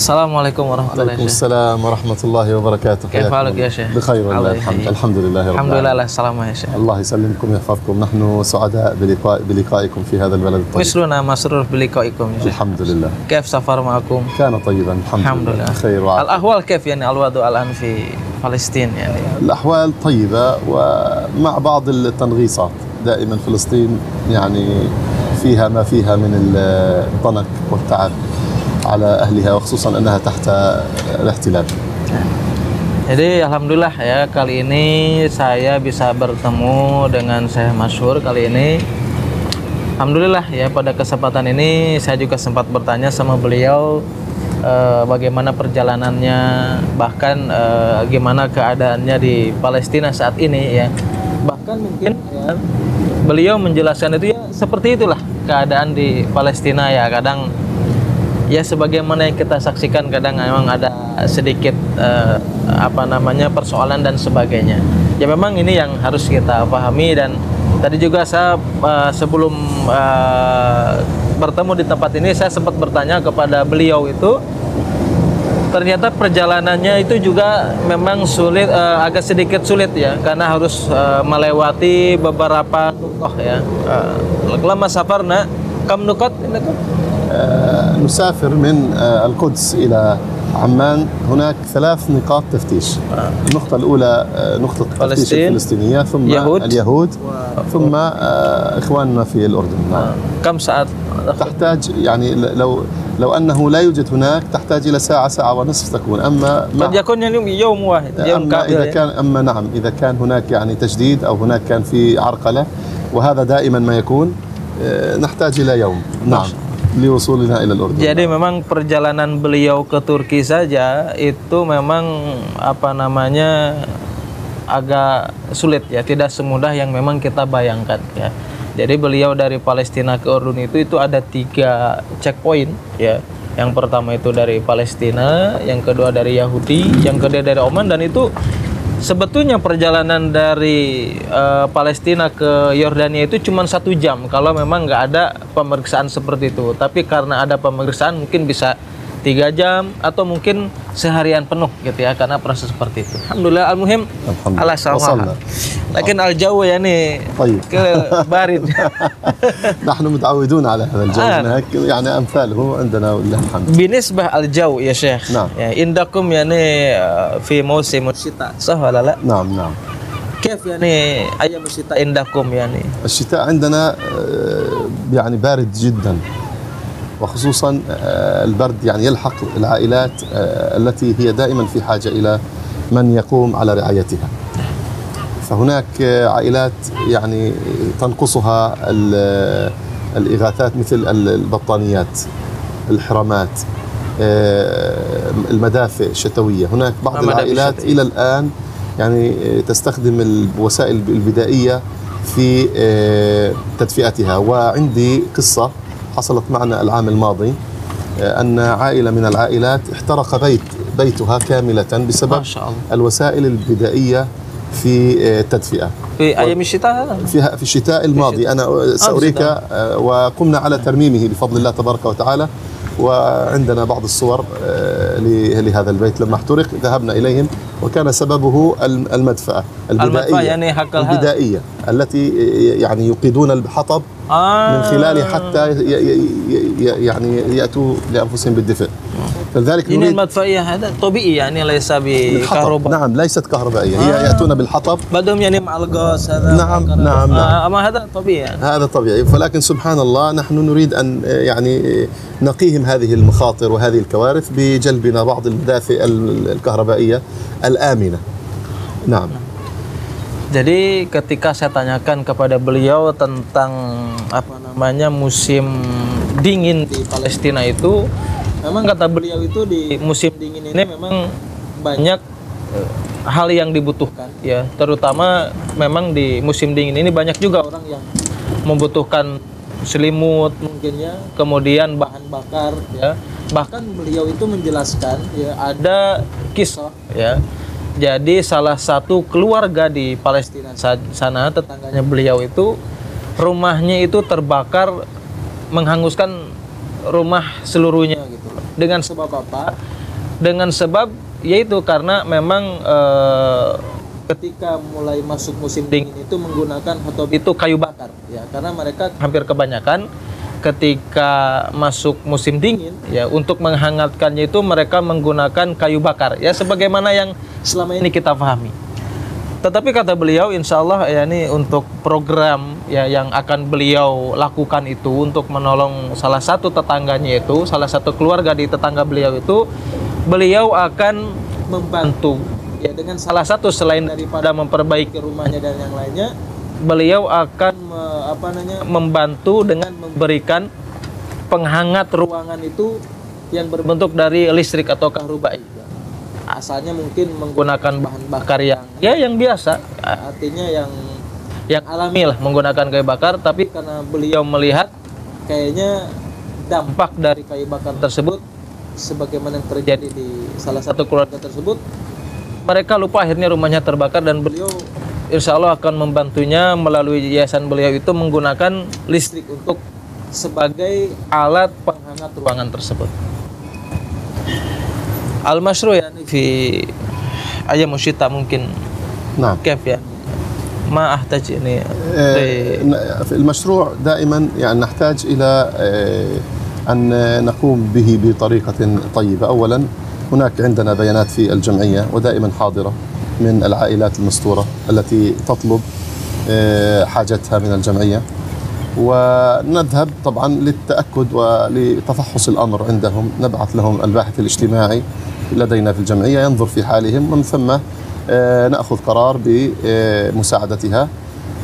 Assalamualaikum warahmatullahi عليكم السلام ورحمة الله وبركاته. كيف حالك يا شيخ؟ بخير والله الحمد لله رب الحمد لله العالمين. السلامة يا شيخ. الله يسلمكم ويحفظكم. نحن سعداء بلقائكم في هذا البلد الطيب. مثلنا مسرور بلقائكم يا شيخ. الحمد لله. كيف سفر معكم؟ كان طيبا الحمد لله. خير وعافية. الأحوال كيف يعني الوضع الآن في فلسطين يعني؟ الأحوال طيبة ومع بعض التنغيصات. دائما فلسطين يعني فيها ما فيها من الضنك والتعب على أهلها وخصوصا أنها تحت الاحتلال. Jadi alhamdulillah ya, kali ini saya bisa bertemu dengan Syekh Masyhur kali ini. Alhamdulillah ya, pada kesempatan ini saya juga sempat bertanya sama beliau bagaimana perjalanannya, bahkan gimana keadaannya di Palestina saat ini ya. Bahkan mungkin ya, beliau menjelaskan itu ya seperti itulah keadaan di Palestina ya. Kadang ya sebagaimana yang kita saksikan, kadang memang ada sedikit persoalan dan sebagainya. Ya memang ini yang harus kita pahami. Dan tadi juga saya sebelum bertemu di tempat ini, saya sempat bertanya kepada beliau itu, ternyata perjalanannya itu juga memang sulit, agak sedikit sulit ya, karena harus melewati beberapa nuqah ya. Lama safarna kam nuqat نسافر من القدس إلى عمان. هناك 3 نقاط تفتيش. النقطة الأولى نقطة التفتيش الفلسطينية، ثم اليهود، ثم إخواننا في الأردن. كم ساعة تحتاج يعني لو أنه لا يوجد هناك تحتاج إلى ساعة ونصف تكون. أما قد يكون يعني يوم واحد، يوم كامل. إذا كان هناك يعني تجديد أو هناك كان في عرقلة، وهذا دائما ما يكون، نحتاج إلى يوم. نعم. liwusulina ila al-Urdun. Jadi memang perjalanan beliau ke Turki saja itu memang agak sulit ya, tidak semudah yang memang kita bayangkan ya. Jadi beliau dari Palestina ke Urdun itu ada 3 checkpoint ya. Yang pertama itu dari Palestina, yang kedua dari Yahudi, yang kedua dari Oman. Dan itu sebetulnya perjalanan dari Palestina ke Yordania itu cuma 1 jam kalau memang nggak ada pemeriksaan seperti itu. Tapi karena ada pemeriksaan mungkin bisa 3 jam atau mungkin seharian penuh gitu ya, karena proses seperti itu. Alhamdulillah, al-muhim ala sawah. Lakin al-jawu yani barid. نحن متعودون على هذا الجو هناك يعني أمثاله عندنا ولله الحمد. بالنسبة الجو يا شيخ، نعم. عندكم يعني في موسم الشتاء صح ولا لا؟ نعم نعم. كيف يعني أيام الشتاء عندكم يعني؟ الشتاء عندنا يعني بارد جدا، وخصوصا البرد يعني يلحق العائلات التي هي دائما في حاجة إلى من يقوم على رعايتها. فهناك عائلات يعني تنقصها الإغاثات مثل البطانيات، الحرامات، المدافئ الشتوية. هناك بعض العائلات إلى الآن يعني تستخدم الوسائل البدائية في تدفئتها. وعندي قصة حصلت معنا العام الماضي، أن عائلة من العائلات احترق بيتها كاملة بسبب الوسائل البدائية في التدفئة في أيام الشتاء. في الشتاء الماضي. أنا سأريك. وقمنا على ترميمه بفضل الله تبارك وتعالى، وعندنا بعض الصور لهذا البيت لما احترق. ذهبنا إليهم وكان سببه المدفأة البدائية التي يعني يوقدون الحطب من خلاله حتى يعني يأتوا لأنفسهم بالدفء. فلذلك إن المدفئية هذا طبيعي يعني ليس بكهرباء. نعم ليست كهربائية. هي يأتون بالحطب بدهم يعني مع الغاز هذا. نعم نعم نعم. أما هذا طبيعي يعني. هذا طبيعي. ولكن سبحان الله نحن نريد أن يعني نقيهم هذه المخاطر وهذه الكوارث بجلبنا بعض المدافئ الكهربائية الآمنة. نعم. Jadi ketika saya tanyakan kepada beliau tentang musim dingin di Palestina itu, memang kata beliau itu di musim dingin ini memang banyak hal yang dibutuhkan ya, terutama memang di musim dingin ini banyak juga orang yang membutuhkan selimut mungkin ya, kemudian bahan bakar ya. Bahkan beliau itu menjelaskan ya, ada kisah ya. Jadi salah satu keluarga di Palestina sana, tetangganya beliau itu rumahnya itu terbakar, menghanguskan rumah seluruhnya gitu. Dengan sebab apa? Dengan sebab yaitu karena memang ketika mulai masuk musim dingin itu menggunakan hotop itu kayu bakar ya, karena mereka hampir kebanyakan ketika masuk musim dingin ya, untuk menghangatkannya itu mereka menggunakan kayu bakar ya, sebagaimana yang selama ini kita pahami. Tetapi kata beliau, insya Allah ya, ini untuk program ya yang akan beliau lakukan itu untuk menolong salah satu tetangganya itu, salah satu keluarga di tetangga beliau itu, beliau akan membantu ya dengan salah satu, selain daripada memperbaiki rumahnya dan yang lainnya, beliau akan membantu dengan memberikan penghangat ruangan itu yang berbentuk dari listrik atau kahrubai. Asalnya mungkin menggunakan bahan bakar yang biasa, artinya yang alami lah, menggunakan kayu bakar. Tapi karena beliau melihat kayaknya dampak dari kayu bakar tersebut sebagaimana yang terjadi di salah satu keluarga tersebut, mereka lupa, akhirnya rumahnya terbakar, dan beliau insya Allah akan membantunya melalui yayasan beliau itu menggunakan listrik untuk sebagai alat penghangat ruangan tersebut. Al-mashru' yani fi ayam syita mungkin. نعم. كيف يعني ما أحتاج يعني في المشروع دائما يعني نحتاج إلى أن نقوم به بطريقة طيبة. أولا هناك عندنا بيانات في الجمعية ودائما حاضرة من العائلات المستورة التي تطلب حاجتها من الجمعية، ونذهب طبعا للتأكد ولتفحص الأمر عندهم، نبعث لهم الباحث الاجتماعي لدينا في الجمعية ينظر في حالهم، ومن ثم نأخذ قرار بمساعدتها.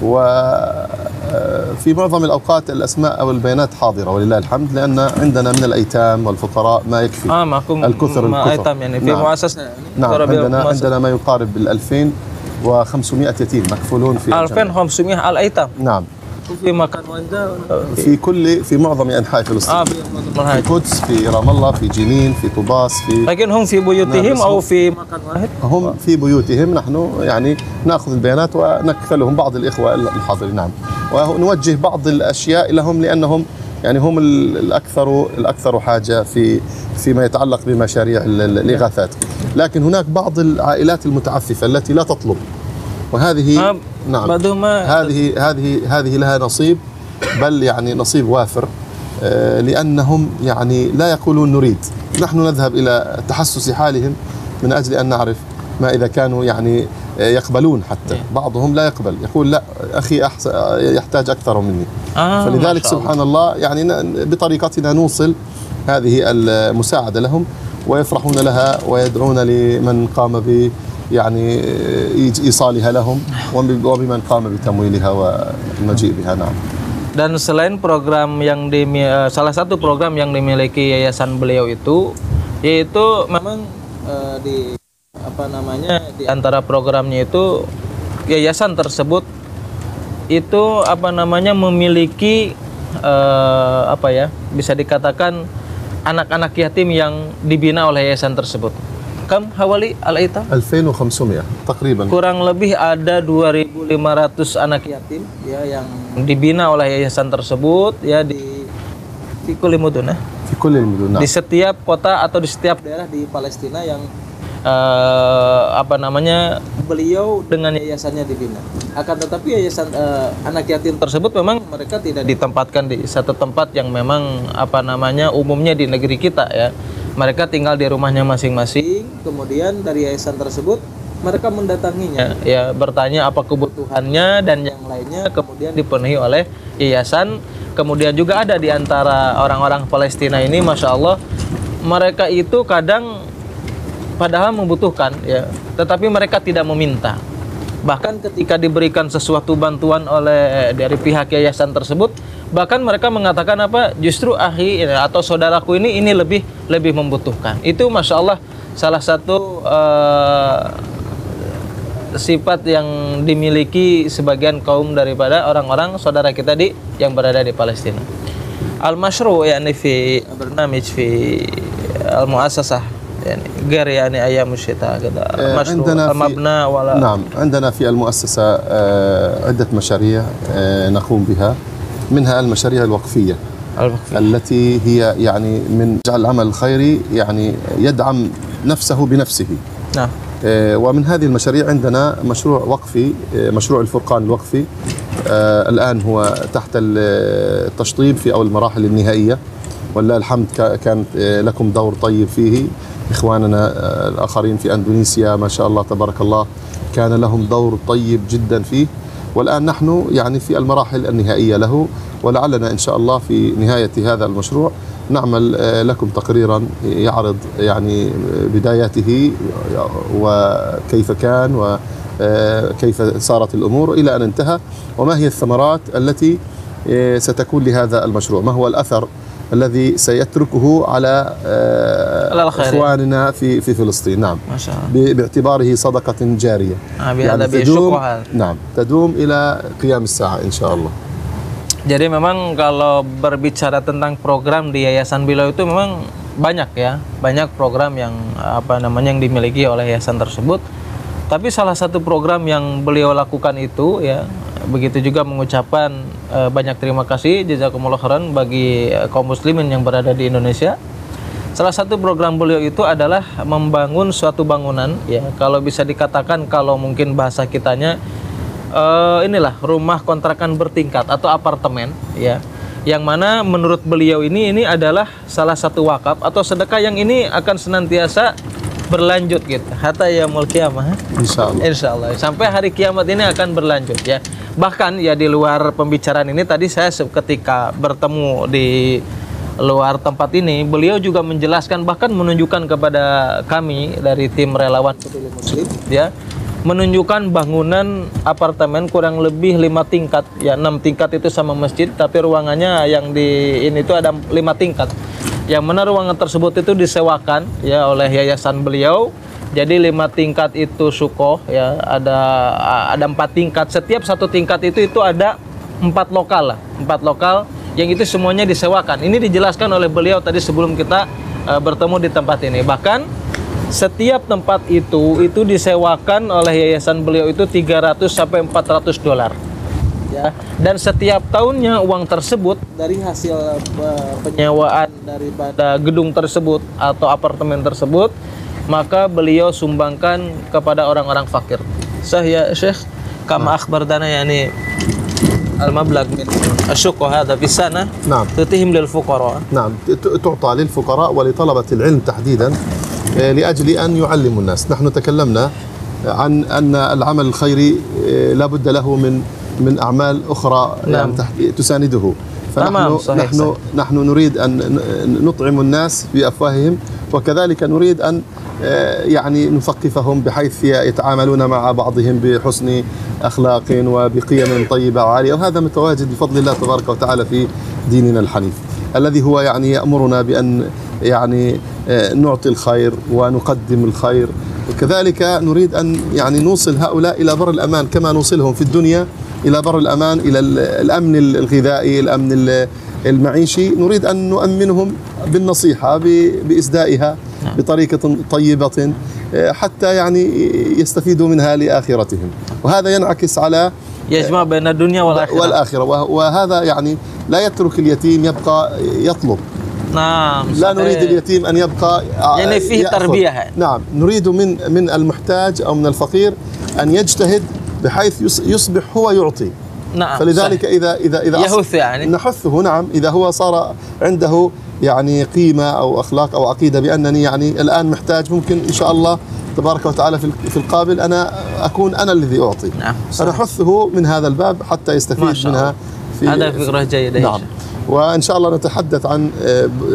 وفي معظم الأوقات الأسماء أو البيانات حاضرة ولله الحمد، لأن عندنا من الأيتام والفقراء ما يكفي. الكثر أيتام يعني في مؤسسة نعم، عندنا ما يقارب 2500 يتيم مكفولون في 2500 الأيتام. نعم. في مكان واحد في معظم أنحاء فلسطين. في القدس، في رام الله، في جنين، في طوباس، لكن هم في بيوتهم أو في مكان واحد؟ هم في بيوتهم، نحن يعني نأخذ البيانات ونكفلهم بعض الإخوة الحاضرين. نعم. ونوجه بعض الأشياء لهم، لأنهم يعني هم الأكثر حاجة فيما يتعلق بمشاريع الإغاثات. لكن هناك بعض العائلات المتعففة التي لا تطلب، وهذه نعم هذه لها نصيب، بل يعني نصيب وافر، لأنهم يعني لا يقولون نريد. نحن نذهب إلى تحسس حالهم من أجل أن نعرف ما إذا كانوا يعني يقبلون. حتى بعضهم لا يقبل، يقول لا أخي يحتاج أكثر مني. فلذلك سبحان الله يعني بطريقتنا نوصل هذه المساعدة لهم، ويفرحون لها ويدعون لمن قام يعني إيصالها لهم وبمن قام بتمويلها والمجيء بها. نعم. Dan selain program yang salah satu program yang dimiliki yayasan beliau itu, yaitu memang di antara programnya itu, yayasan tersebut itu memiliki bisa dikatakan anak-anak yatim yang dibina oleh yayasan tersebut. Kam hawali al-aitam 2500 takriban. Kurang lebih ada 2500 anak yatim ya yang dibina oleh yayasan tersebut ya di kulli mudun. Di setiap kota atau di setiap daerah di Palestina yang beliau dengan yayasannya dibina. Akan tetapi yayasan anak yatim tersebut memang mereka tidak ditempatkan di satu tempat yang memang umumnya di negeri kita ya. Mereka tinggal di rumahnya masing-masing. Kemudian dari yayasan tersebut mereka mendatanginya ya, bertanya apa kebutuhannya dan yang lainnya, kemudian dipenuhi oleh yayasan. Kemudian juga ada di antara orang-orang Palestina ini, masya Allah, mereka itu kadang padahal membutuhkan ya, tetapi mereka tidak meminta. Bahkan ketika diberikan sesuatu bantuan dari pihak yayasan tersebut, bahkan mereka mengatakan justru akhi atau saudaraku ini lebih membutuhkan. Itu masya Allah salah satu sifat yang dimiliki sebagian kaum daripada orang-orang saudara kita yang berada di Palestina. Al-mashru' yani fi barnamij fi al-muassasah يعني غير يعني أيام الشتاء كذا مشروع المبنى ولا. نعم، عندنا في المؤسسة عدة مشاريع نقوم بها، منها المشاريع الوقفية التي هي يعني من جعل العمل الخيري يعني يدعم نفسه بنفسه. نعم. ومن هذه المشاريع عندنا مشروع وقفي، مشروع الفرقان الوقفي، الآن هو تحت التشطيب في أول المراحل النهائية، ولله الحمد كانت لكم دور طيب فيه. إخواننا الآخرين في أندونيسيا ما شاء الله تبارك الله كان لهم دور طيب جدا فيه، والآن نحن يعني في المراحل النهائية له، ولعلنا إن شاء الله في نهاية هذا المشروع نعمل لكم تقريرا يعرض يعني بداياته وكيف كان وكيف صارت الأمور إلى أن انتهى، وما هي الثمرات التي ستكون لهذا المشروع، ما هو الأثر الذي سيتركه على إخواننا في فلسطين. نعم، ما شاء الله. باعتباره صدقة جارية يعني تدوم إلى قيام الساعة إن شاء الله. Jadi memang kalau berbicara tentang program di Yayasan beliau itu memang banyak ya, banyak program yang yang dimiliki oleh yayasan tersebut. Tapi salah satu program yang beliau lakukan itu ya, begitu juga mengucapkan banyak terima kasih jazakumullah khairan bagi kaum muslimin yang berada di Indonesia. Salah satu program beliau itu adalah membangun suatu bangunan ya, kalau bisa dikatakan kalau mungkin bahasa kitanya inilah rumah kontrakan bertingkat atau apartemen ya, yang mana menurut beliau ini adalah salah satu wakaf atau sedekah yang ini akan senantiasa berlanjut gitu hatta yaumul qiyamah. Insyaallah sampai hari kiamat ini akan berlanjut ya. Bahkan ya di luar pembicaraan ini tadi saya ketika bertemu di luar tempat ini, beliau juga menjelaskan bahkan menunjukkan kepada kami dari tim relawan Peduli Muslim ya, menunjukkan bangunan apartemen kurang lebih 5 tingkat ya, 6 tingkat itu sama masjid, tapi ruangannya yang di ini itu ada 5 tingkat, yang mana ruangan tersebut itu disewakan ya oleh yayasan beliau. Jadi 5 tingkat itu sukoh ya, ada 4 tingkat, setiap satu tingkat itu ada 4 lokal lah, 4 lokal yang itu semuanya disewakan. Ini dijelaskan oleh beliau tadi sebelum kita bertemu di tempat ini. Bahkan setiap tempat itu disewakan oleh yayasan beliau itu 300 sampai 400 dolar ya. Dan setiap tahunnya uang tersebut dari hasil penyewaan daripada gedung tersebut atau apartemen tersebut, maka beliau sumbangkan kepada orang-orang fakir. Sahya Syekh kama akhbartana yani المبلغ من الشقة هذا في السنة تتهم للفقراء. نعم تعطى للفقراء ولطلبة العلم تحديدا لأجل أن يعلموا الناس. نحن تكلمنا عن أن العمل الخيري لا بد له من أعمال أخرى يعني تسانده، فنحن نريد أن نطعم الناس بأفواههم، وكذلك نريد أن يعني نثقفهم بحيث يتعاملون مع بعضهم بحسن أخلاق وبقيم طيبة وعالية، وهذا متواجد بفضل الله تبارك وتعالى في ديننا الحنيف الذي هو يعني يأمرنا بأن يعني نعطي الخير ونقدم الخير، وكذلك نريد أن يعني نوصل هؤلاء إلى بر الأمان كما نوصلهم في الدنيا إلى بر الأمان، إلى الأمن الغذائي، الأمن المعيشي. نريد أن نؤمنهم بالنصيحة بإسدائها بطريقة طيبة حتى يعني يستفيدوا منها لآخرتهم، وهذا ينعكس على يجمع بين الدنيا والآخرة. وهذا يعني لا يترك اليتيم يبقى يطلب. نعم. لا نريد اليتيم أن يبقى يعني فيه تربية. نعم، نريد من المحتاج أو من الفقير أن يجتهد بحيث يصبح هو يعطي. نعم. فلذلك إذا يحث يعني نحثه. نعم، إذا هو صار عنده يعني قيمة أو أخلاق أو عقيدة بأنني يعني الآن محتاج، ممكن إن شاء الله تبارك وتعالى في القابل أنا أكون أنا الذي أعطي. نعم. أنا أحثه من هذا الباب حتى يستفيد منها. هذا فكرة جيدة. نعم. وإن شاء الله نتحدث عن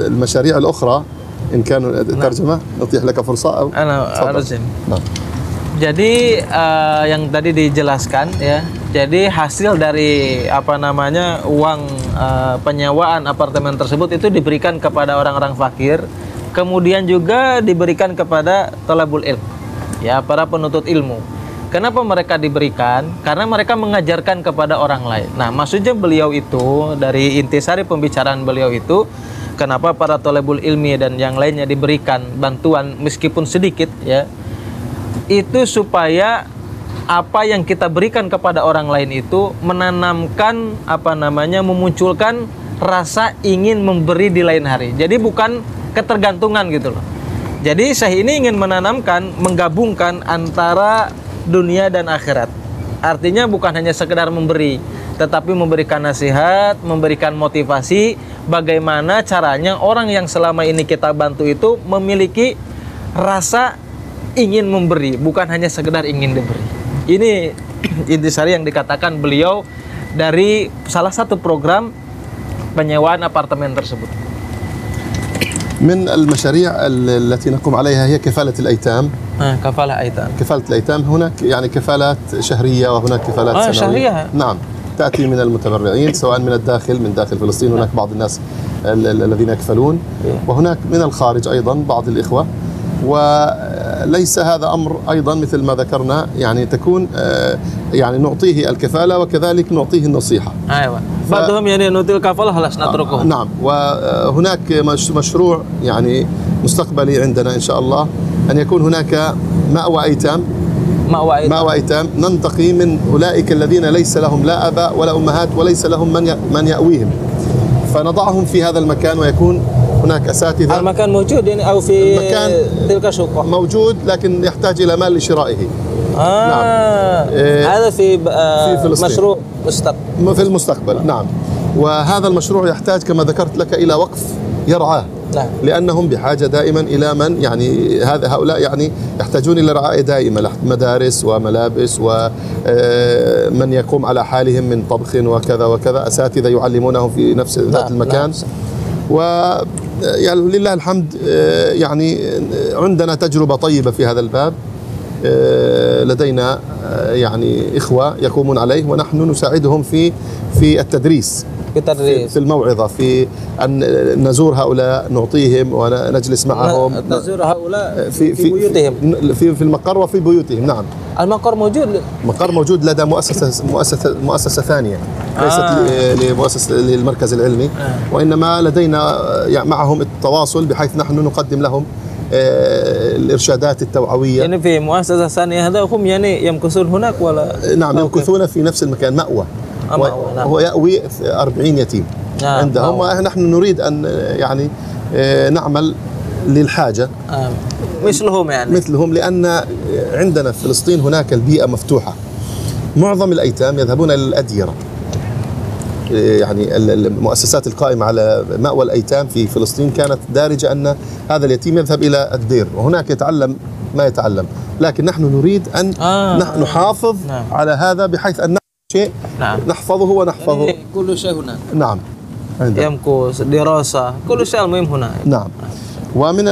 المشاريع الأخرى إن كان ترجمة. نتيح لك فرصة أو أنا أرجم. نعم. Jadi yang tadi dijelaskan ya, jadi hasil dari uang penyewaan apartemen tersebut itu diberikan kepada orang-orang fakir, kemudian juga diberikan kepada thalabul ilm ya, para penuntut ilmu. Kenapa mereka diberikan? Karena mereka mengajarkan kepada orang lain. Nah, maksudnya beliau itu dari intisari pembicaraan beliau itu, kenapa para thalabul ilmi dan yang lainnya diberikan bantuan meskipun sedikit ya, itu supaya apa yang kita berikan kepada orang lain itu menanamkan memunculkan rasa ingin memberi di lain hari. Jadi bukan ketergantungan gitu loh. Jadi Syekh ini ingin menanamkan, menggabungkan antara dunia dan akhirat. Artinya bukan hanya sekedar memberi, tetapi memberikan nasihat, memberikan motivasi bagaimana caranya orang yang selama ini kita bantu itu memiliki rasa ingin memberi, bukan hanya sekedar ingin diberi. Ini intisari yang dikatakan beliau dari salah satu program penyewaan apartemen tersebut. من المشاريع التي نقوم عليها هي كفالة الأيتام. كفالة أيتام. كفالة الأيتام هناك يعني كفالات شهرية وهناك كفالات سنوية. شهرية. نعم، تأتي من المتبرعين سواء من الداخل، من داخل فلسطين هناك بعض الناس الذين يكفلون، وهناك من الخارج أيضا بعض الإخوة. وليس هذا أمر أيضا مثل ما ذكرنا، يعني تكون يعني نعطيه الكفالة وكذلك نعطيه النصيحة. أيوة. بعضهم يعني نعطي الكفالة خلاص نتركه. نعم. وهناك مشروع يعني مستقبلي عندنا إن شاء الله أن يكون هناك مأوى أيتام. مأوى أيتام ننتقي من أولئك الذين ليس لهم لا أباء ولا أمهات وليس لهم من يأويهم، فنضعهم في هذا المكان ويكون هناك أساتذة. المكان موجود يعني أو في تلك الشقة؟ موجود لكن يحتاج إلى مال لشرائه. نعم. هذا في فلسطين. مشروع في المستقبل. نعم. وهذا المشروع يحتاج كما ذكرت لك إلى وقف يرعاه. نعم. لأنهم بحاجة دائما إلى من يعني هؤلاء يعني يحتاجون إلى رعاية دائمة، مدارس وملابس ومن يقوم على حالهم من طبخ وكذا وكذا، أساتذة يعلمونهم في نفس ذات المكان. يعني لله الحمد يعني عندنا تجربة طيبة في هذا الباب. لدينا يعني إخوة يقومون عليه ونحن نساعدهم في التدريس، في الموعظة، في أن نزور هؤلاء نعطيهم ونجلس معهم. نزور هؤلاء في بيوتهم، في المقر وفي بيوتهم. نعم. المقر موجود. مقر موجود لدى مؤسسة ثانية، ليست لمؤسسة للمركز العلمي، وإنما لدينا يعني معهم التواصل بحيث نحن نقدم لهم الإرشادات التوعوية. يعني في مؤسسة ثانية هذا هم يعني يمكثون هناك ولا؟ نعم، يمكثون في نفس المكان، مأوى. نعم. هو يأوي 40 يتيم عندهم، ونحن نريد أن يعني نعمل للحاجة مثلهم، لأن عندنا في فلسطين هناك البيئة مفتوحة. معظم الأيتام يذهبون للأديرة، يعني المؤسسات القائمة على مأوى الأيتام في فلسطين كانت دارجة أن هذا اليتيم يذهب إلى الدير وهناك يتعلم ما يتعلم، لكن نحن نريد أن نحافظ على هذا بحيث أن شيء نحفظه ونحفظه. يعني كل شيء هناك. نعم. يمكث دراسة كل شيء المهم هنا. نعم. ومن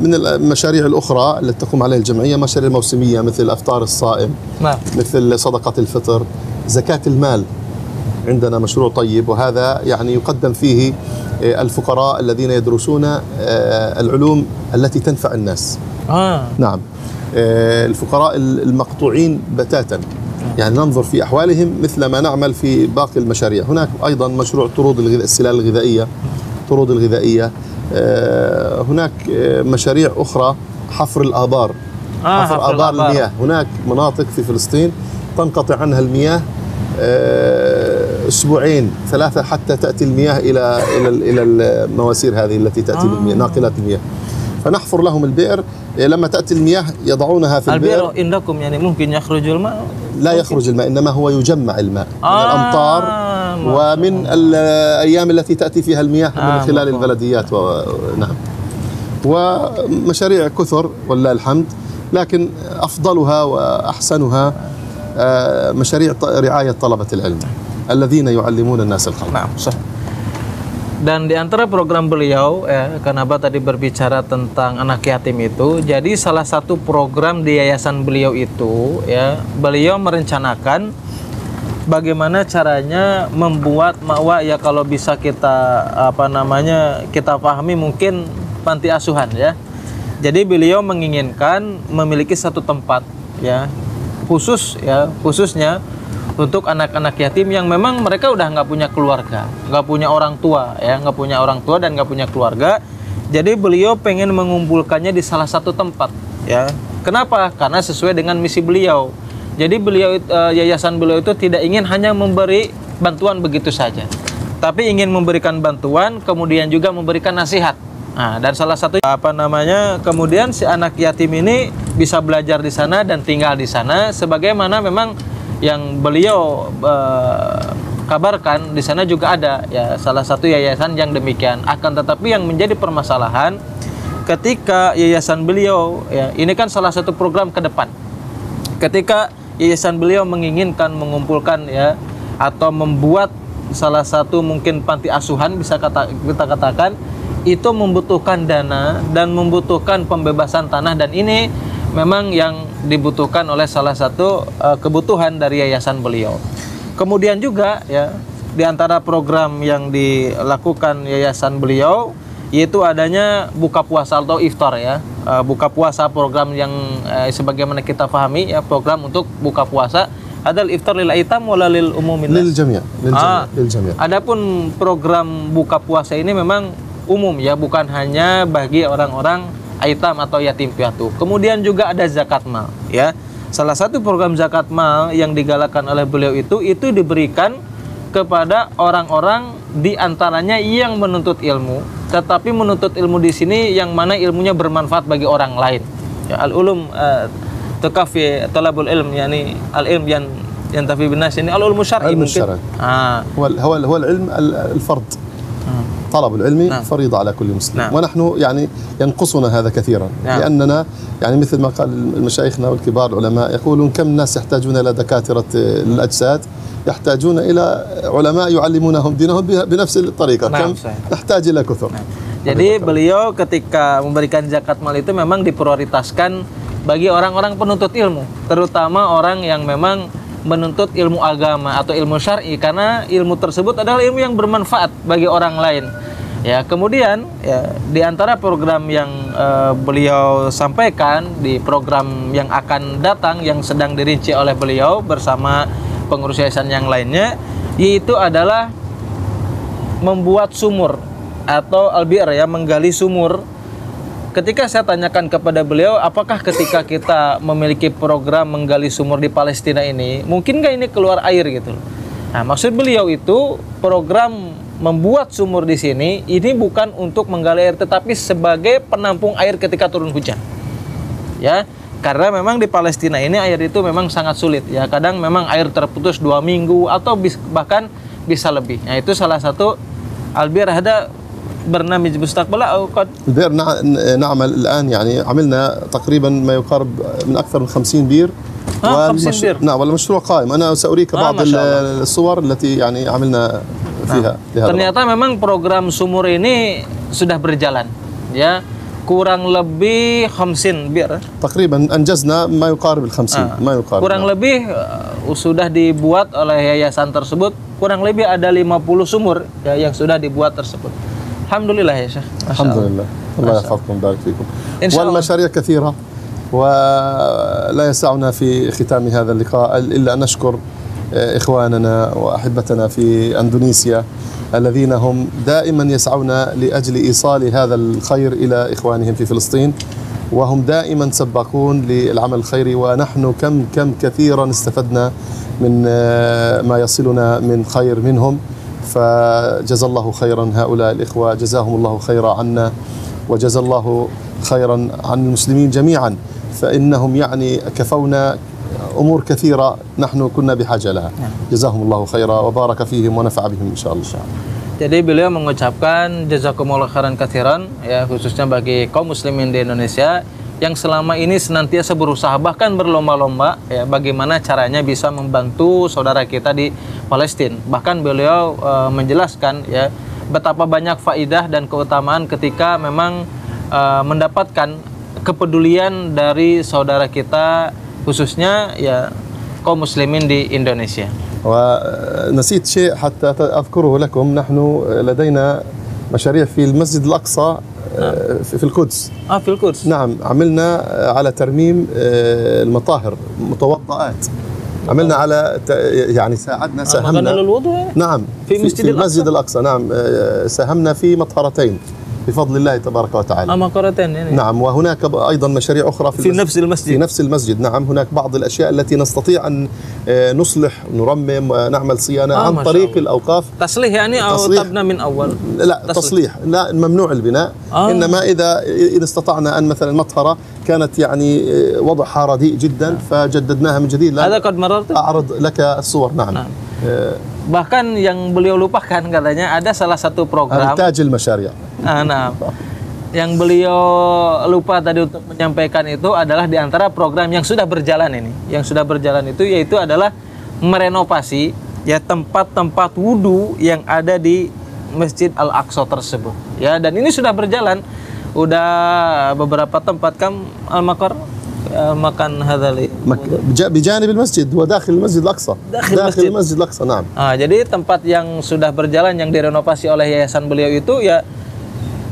من المشاريع الأخرى التي تقوم عليها الجمعية مشاريع موسمية مثل أفطار الصائم، مثل صدقة الفطر، زكاة المال. عندنا مشروع طيب، وهذا يعني يقدم فيه الفقراء الذين يدرسون العلوم التي تنفع الناس. نعم. الفقراء المقطوعين بتاتا، يعني ننظر في أحوالهم مثل ما نعمل في باقي المشاريع. هناك أيضا مشروع السلال الغذائية، طرود الغذائية. هناك مشاريع أخرى، حفر الآبار، حفر آبار المياه. هناك مناطق في فلسطين تنقطع عنها المياه أسبوعين 3 حتى تأتي المياه إلى المواسير هذه التي تأتي بالمياه، ناقلات المياه، فنحفر لهم البئر. لما تأتي المياه يضعونها في البئر. عندكم يعني ممكن يخرج الماء؟ لا يخرج الماء، إنما هو يجمع الماء من الأمطار ومن الأيام التي تأتي فيها المياه من خلال البلديات. نعم. ومشاريع كثر ولله الحمد، لكن أفضلها وأحسنها مشاريع رعاية طلبة العلم الذين يعلمون الناس الخلق. Nah, dan di antara program beliau, karena Abah tadi berbicara tentang anak yatim itu, jadi salah satu program di yayasan beliau itu, ya, beliau merencanakan bagaimana caranya membuat ma'wa, ya kalau bisa kita kita pahami mungkin panti asuhan, ya. Jadi beliau menginginkan memiliki satu tempat, ya, khususnya untuk anak-anak yatim yang memang mereka udah nggak punya keluarga, nggak punya orang tua, ya, nggak punya orang tua dan nggak punya keluarga. Jadi beliau pengen mengumpulkannya di salah satu tempat, ya. Kenapa? Karena sesuai dengan misi beliau. Jadi yayasan beliau itu tidak ingin hanya memberi bantuan begitu saja, tapi ingin memberikan bantuan, kemudian juga memberikan nasihat. Nah, dan salah satu kemudian si anak yatim ini bisa belajar di sana dan tinggal di sana, sebagaimana memang yang beliau kabarkan di sana juga ada ya salah satu yayasan yang demikian. Akan tetapi yang menjadi permasalahan ketika yayasan beliau ya ini kan salah satu program ke depan. Ketika yayasan beliau menginginkan mengumpulkan ya atau membuat salah satu mungkin panti asuhan bisa kita katakan itu membutuhkan dana dan membutuhkan pembebasan tanah, dan ini memang yang dibutuhkan oleh salah satu kebutuhan dari yayasan beliau. Kemudian juga ya di antara program yang dilakukan yayasan beliau yaitu adanya buka puasa atau iftar ya. Buka puasa program yang sebagaimana kita pahami ya, program untuk buka puasa adalah iftar lil aitam wala lil umumin nas. Lil jami'. Adapun program buka puasa ini memang umum ya, bukan hanya bagi orang-orang aitam atau yatim piatu. Kemudian juga ada zakat mal ya. Salah satu program zakat mal yang digalakkan oleh beliau itu diberikan kepada orang-orang di antaranya yang menuntut ilmu, tetapi menuntut ilmu di sini yang mana ilmunya bermanfaat bagi orang lain. Ya, al-ulum takafi talabul ilm, yani al-ilm yang tafi binas ini al-ulum syar'i mungkin. هو العلم الفرض. طلب العلم فريضة على كل مسلم. ونحن يعني ينقصنا هذا كثيرا لأننا يعني مثل ما قال مشايخنا والكبار العلماء يقولون كم الناس يحتاجون إلى دكاترة الأجساد، يحتاجون إلى علماء يعلمونهم دينهم بنفس الطريقة. كم نحتاج إلى كثر. Jadi beliau ketika memberikan zakat mal itu memang diprioritaskan bagi orang-orang penuntut ilmu, terutama orang yang memang menuntut ilmu agama atau ilmu syar'i, karena ilmu tersebut adalah ilmu yang bermanfaat bagi orang lain. Ya, kemudian ya di antara program yang beliau sampaikan di program yang akan datang yang sedang dirinci oleh beliau bersama pengurus yayasan yang lainnya, yaitu adalah membuat sumur atau al-bi'r ya, menggali sumur. Ketika saya tanyakan kepada beliau, apakah ketika kita memiliki program menggali sumur di Palestina ini, mungkin nggak ini keluar air gitu? Nah, maksud beliau itu program membuat sumur di sini ini bukan untuk menggali air, tetapi sebagai penampung air ketika turun hujan. Ya, karena memang di Palestina ini air itu memang sangat sulit. Ya, kadang memang air terputus 2 minggu atau bahkan bisa lebih. Nah, itu salah satu al-bi'r ada برنامج مستقبلا أو قد البئر نعمل الآن يعني عملنا تقريبا ما يقارب من أكثر من 50 بير. 50 بير. نعم، والمشروع قائم. أنا سأريك بعض الصور التي يعني عملنا فيها. Ternyata memang program sumur ini sudah berjalan ya, kurang lebih 50 بير. تقريبا أنجزنا ما يقارب ال50. ما يقارب. Kurang lebih sudah dibuat oleh yayasan tersebut, kurang lebih ada 50 sumur ya yang sudah dibuat tersebut. Alhamdulillah ya Syekh. الحمد لله. الله يحفظكم ويبارك فيكم. والمشاريع كثيرة ولا يسعنا في ختام هذا اللقاء إلا أن نشكر إخواننا وأحبتنا في أندونيسيا الذين هم دائما يسعون لأجل إيصال هذا الخير إلى إخوانهم في فلسطين، وهم دائما سباقون للعمل الخيري، ونحن كم كثيرا استفدنا من ما يصلنا من خير منهم. فجزا الله خيرا هؤلاء الإخوة، جزاهم الله خيرا عنا وجزا الله خيرا عن المسلمين جميعا، فإنهم يعني كفونا أمور كثيرة نحن كنا بحاجة لها. جزاهم الله خيرا وبارك فيهم ونفع بهم إن شاء الله. Jadi beliau mengucapkan jazakumullah khairan katsiran ya, khususnya bagi kaum muslimin di Indonesia yang selama ini senantiasa berusaha bahkan berlomba-lomba ya bagaimana caranya bisa membantu saudara kita di Palestina. Bahkan beliau menjelaskan ya betapa banyak faidah dan keutamaan ketika memang mendapatkan kepedulian dari saudara kita khususnya ya kaum muslimin di Indonesia. ونسيت شيء حتى أذكره لكم، نحن لدينا مشاريع في المسجد الأقصى في القدس. في القدس. نعم، عملنا على ترميم المطاهر، متوضئات. عملنا على يعني ساهمنا للوضوء. نعم، في المسجد الأقصى. نعم، ساهمنا في مطهرتين بفضل الله تبارك وتعالى. مقرتين يعني. نعم، وهناك أيضا مشاريع أخرى في نفس المسجد. في نفس المسجد. نعم، هناك بعض الأشياء التي نستطيع أن نصلح، نرمم، نعمل صيانة عن طريق الأوقاف. تصليح يعني أو تبنى من أول؟ لا، تصليح لا، ممنوع البناء. إنما إن استطعنا أن مثلا مطهرة كانت يعني وضعها رديء جدا فجددناها من جديد. هذا قد مررت؟ أعرض لك الصور. نعم. Bahkan yang beliau lupakan katanya ada salah satu program. تاج المشاريع. Nah, yang beliau lupa tadi untuk menyampaikan itu adalah di antara program yang sudah berjalan ini. Yang sudah berjalan itu yaitu adalah merenovasi ya tempat-tempat wudu yang ada di Masjid Al-Aqsa tersebut. Ya, dan ini sudah berjalan. Udah beberapa tempat kam Al-Maqar makan hadali بجانب المسجid وداخل المسجد الأقصى. داخل المسجد الأقصى. نعم. Jadi tempat yang sudah berjalan yang direnovasi oleh yayasan beliau itu ya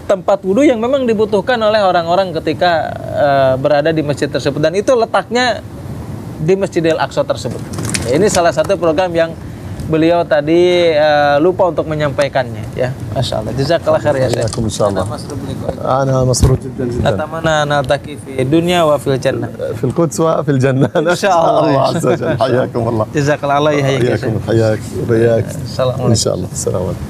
tempat wudu yang memang dibutuhkan oleh orang-orang ketika berada di masjid tersebut, dan itu letaknya di Masjidil Aqsa tersebut. Ya, ini salah satu program yang beliau tadi lupa untuk menyampaikannya ya. Masya Allah. Jazakallah khair ya Syekh. أنا مسرور جدا جدا. أتمنى نلتقي في الدنيا وفي الجنة. في القدس وفي الجنة. إن شاء الله. الله عز وجل. حياكم الله. جزاك الله. الله يحييك يا شيخ. حياك وبياك. السلام عليكم. إن شاء الله. السلام عليكم.